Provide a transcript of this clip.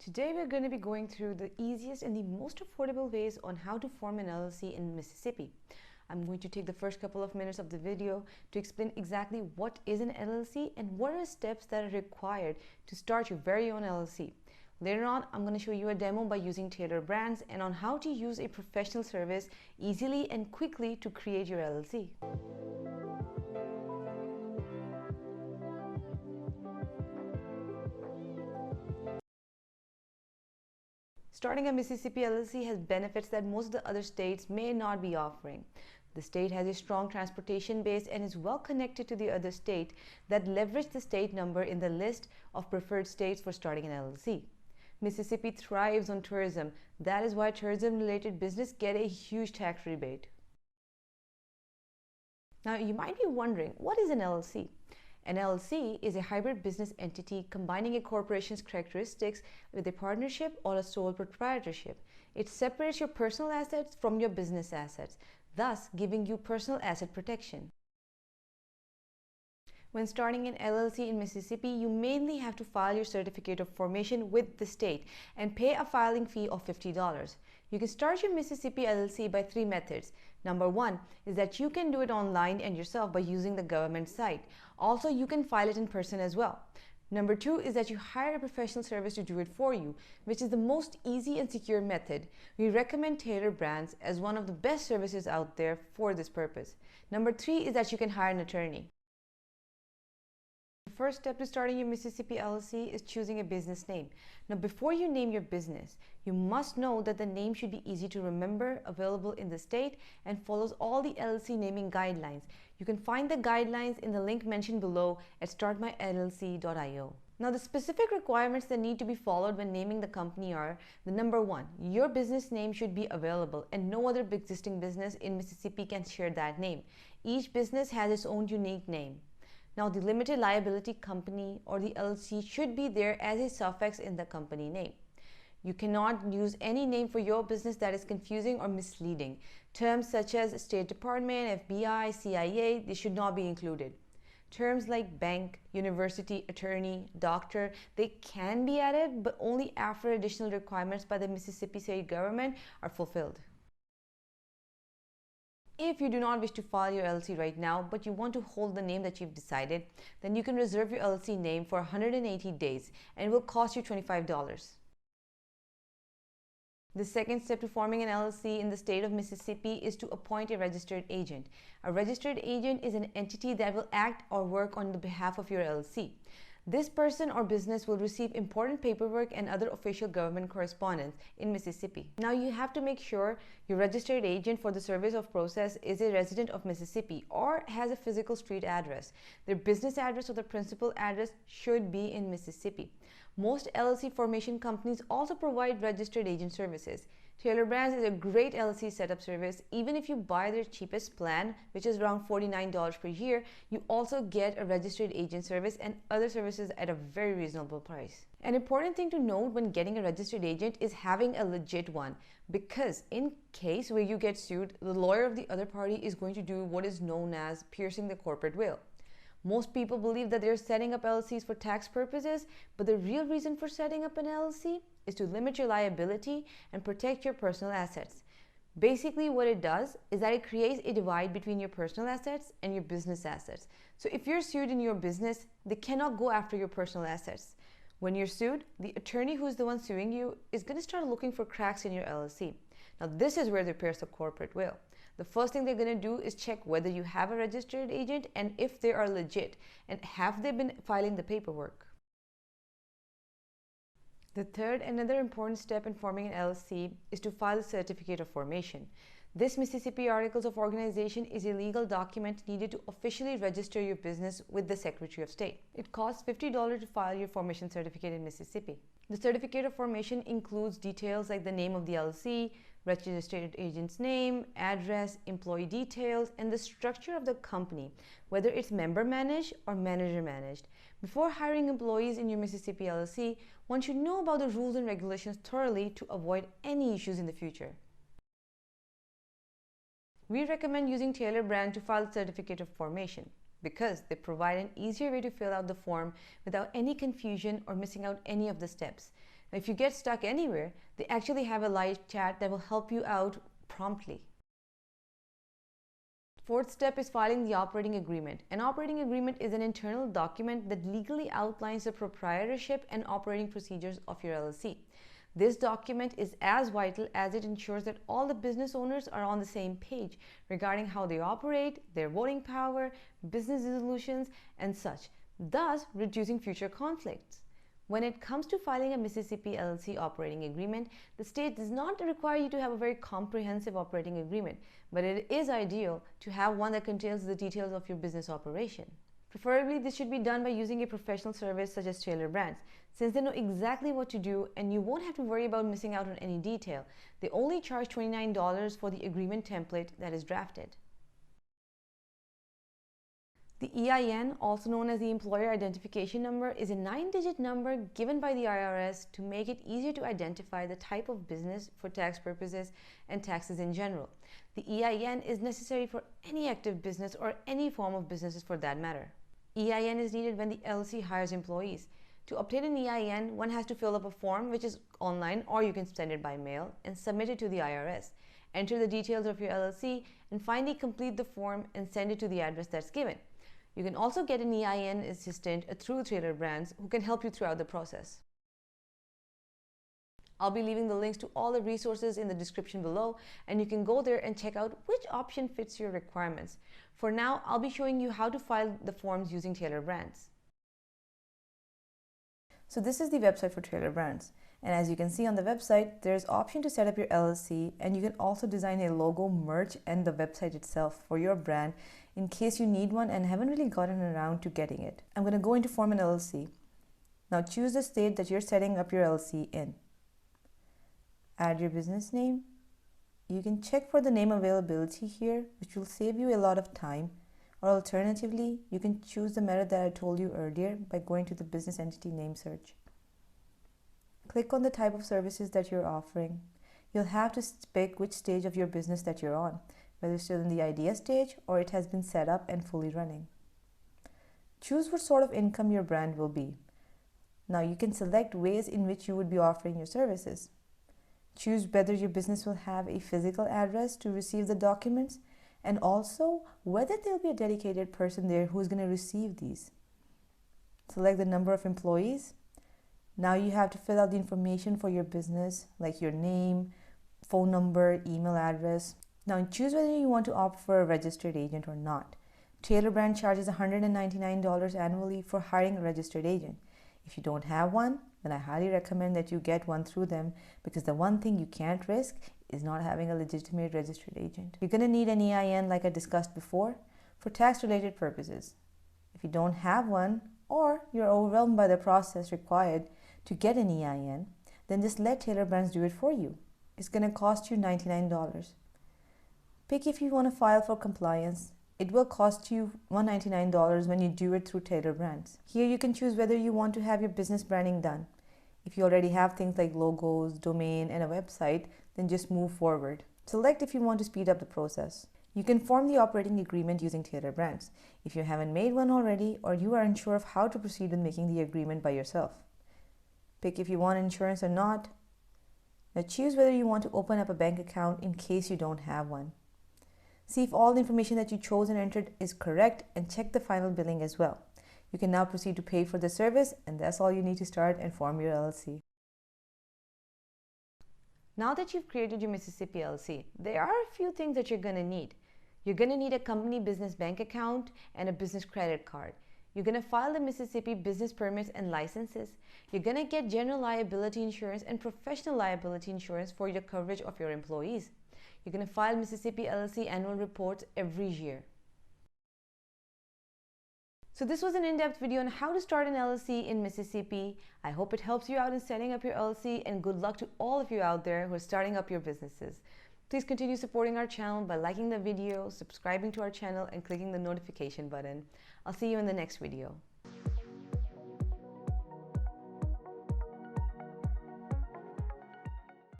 Today we're going to be going through the easiest and the most affordable ways on how to form an LLC in Mississippi. I'm going to take the first couple of minutes of the video to explain exactly what is an LLC and what are steps that are required to start your very own LLC. Later on, I'm going to show you a demo by using TailorBrands and on how to use a professional service easily and quickly to create your LLC. Starting a Mississippi LLC has benefits that most of the other states may not be offering. The state has a strong transportation base and is well connected to the other state that leverage the state number in the list of preferred states for starting an LLC. Mississippi thrives on tourism. That is why tourism-related business get a huge tax rebate. Now, you might be wondering, what is an LLC? An LLC is a hybrid business entity combining a corporation's characteristics with a partnership or a sole proprietorship. It separates your personal assets from your business assets, thus giving you personal asset protection. When starting an LLC in Mississippi, you mainly have to file your certificate of formation with the state and pay a filing fee of $50. You can start your Mississippi LLC by three methods. Number one is that you can do it online and yourself by using the government site. Also, you can file it in person as well. Number two is that you hire a professional service to do it for you, which is the most easy and secure method. We recommend TailorBrands as one of the best services out there for this purpose. Number three is that you can hire an attorney. The first step to starting your Mississippi LLC is choosing a business name. Now, before you name your business, you must know that the name should be easy to remember, available in the state, and follows all the LLC naming guidelines. You can find the guidelines in the link mentioned below at startmyllc.io. Now, the specific requirements that need to be followed when naming the company are: the number one, your business name should be available and no other existing business in Mississippi can share that name. Each business has its own unique name. Now, the limited liability company or the LLC should be there as a suffix in the company name. You cannot use any name for your business that is confusing or misleading. Terms such as State Department, FBI, CIA, they should not be included. Terms like bank, university, attorney, doctor, they can be added, but only after additional requirements by the Mississippi state government are fulfilled. If you do not wish to file your LLC right now, but you want to hold the name that you've decided, then you can reserve your LLC name for 180 days and it will cost you $25. The second step to forming an LLC in the state of Mississippi is to appoint a registered agent. A registered agent is an entity that will act or work on the behalf of your LLC. This person or business will receive important paperwork and other official government correspondence in Mississippi. Now, you have to make sure your registered agent for the service of process is a resident of Mississippi or has a physical street address. Their business address or the principal address should be in Mississippi. Most LLC formation companies also provide registered agent services. TailorBrands is a great LLC setup service. Even if you buy their cheapest plan, which is around $49 per year, you also get a registered agent service and other services at a very reasonable price. An important thing to note when getting a registered agent is having a legit one, because in case where you get sued, the lawyer of the other party is going to do what is known as piercing the corporate veil. Most people believe that they're setting up LLCs for tax purposes, but the real reason for setting up an LLC is to limit your liability and protect your personal assets. Basically, what it does is that it creates a divide between your personal assets and your business assets. So if you're sued in your business, they cannot go after your personal assets. When you're sued, the attorney who's the one suing you is going to start looking for cracks in your LLC. Now, this is where they pierce the corporate veil. The first thing they're going to do is check whether you have a registered agent and if they are legit, and have they been filing the paperwork. The third and another important step in forming an LLC is to file a certificate of formation. This Mississippi Articles of Organization is a legal document needed to officially register your business with the Secretary of State. It costs $50 to file your formation certificate in Mississippi. The certificate of formation includes details like the name of the LLC, registered agent's name, address, employee details, and the structure of the company, whether it's member managed or manager managed. Before hiring employees in your Mississippi LLC, one should know about the rules and regulations thoroughly to avoid any issues in the future. We recommend using TailorBrand to file a certificate of formation because they provide an easier way to fill out the form without any confusion or missing out any of the steps. Now, if you get stuck anywhere, they actually have a live chat that will help you out promptly. Fourth step is filing the operating agreement. An operating agreement is an internal document that legally outlines the proprietorship and operating procedures of your LLC. This document is as vital as it ensures that all the business owners are on the same page regarding how they operate, their voting power, business resolutions, and such, thus reducing future conflicts. When it comes to filing a Mississippi LLC operating agreement, the state does not require you to have a very comprehensive operating agreement, but it is ideal to have one that contains the details of your business operation. Preferably, this should be done by using a professional service such as TailorBrands, since they know exactly what to do and you won't have to worry about missing out on any detail. They only charge $29 for the agreement template that is drafted. The EIN, also known as the Employer Identification Number, is a 9-digit number given by the IRS to make it easier to identify the type of business for tax purposes and taxes in general. The EIN is necessary for any active business or any form of businesses for that matter. EIN is needed when the LLC hires employees. To obtain an EIN, one has to fill up a form which is online, or you can send it by mail and submit it to the IRS. Enter the details of your LLC and finally complete the form and send it to the address that's given. You can also get an EIN assistant through TailorBrands who can help you throughout the process. I'll be leaving the links to all the resources in the description below, and you can go there and check out which option fits your requirements. For now, I'll be showing you how to file the forms using TailorBrands. So this is the website for TailorBrands, and as you can see on the website, there's option to set up your LLC, and you can also design a logo, merch, and the website itself for your brand in case you need one and haven't really gotten around to getting it. I'm going to go into form an LLC. Now choose the state that you're setting up your LLC in. Add your business name. You can check for the name availability here, which will save you a lot of time. Or alternatively, you can choose the method that I told you earlier by going to the business entity name search. Click on the type of services that you're offering. You'll have to pick which stage of your business that you're on, whether it's still in the idea stage or it has been set up and fully running. Choose what sort of income your brand will be. Now you can select ways in which you would be offering your services. Choose whether your business will have a physical address to receive the documents, and also whether there will be a dedicated person there who is going to receive these. Select the number of employees. Now you have to fill out the information for your business, like your name, phone number, email address. Now choose whether you want to opt for a registered agent or not. TailorBrand charges $199 annually for hiring a registered agent. If you don't have one, then I highly recommend that you get one through them, because the one thing you can't risk is not having a legitimate registered agent. You're going to need an EIN, like I discussed before, for tax-related purposes. If you don't have one, or you're overwhelmed by the process required to get an EIN, then just let TailorBrands do it for you. It's going to cost you $99. Pick if you want to file for compliance. It will cost you $199 when you do it through TailorBrands. Here you can choose whether you want to have your business branding done. If you already have things like logos, domain, and a website, then just move forward. Select if you want to speed up the process. You can form the operating agreement using TailorBrands if you haven't made one already, or you are unsure of how to proceed with making the agreement by yourself. Pick if you want insurance or not. Now choose whether you want to open up a bank account in case you don't have one. See if all the information that you chose and entered is correct, and check the final billing as well. You can now proceed to pay for the service, and that's all you need to start and form your LLC. Now that you've created your Mississippi LLC, there are a few things that you're going to need. You're going to need a company business bank account and a business credit card. You're going to file the Mississippi business permits and licenses. You're going to get general liability insurance and professional liability insurance for your coverage of your employees. You're going to file Mississippi LLC annual reports every year. So this was an in-depth video on how to start an LLC in Mississippi. I hope it helps you out in setting up your LLC, and good luck to all of you out there who are starting up your businesses. Please continue supporting our channel by liking the video, subscribing to our channel, and clicking the notification button. I'll see you in the next video.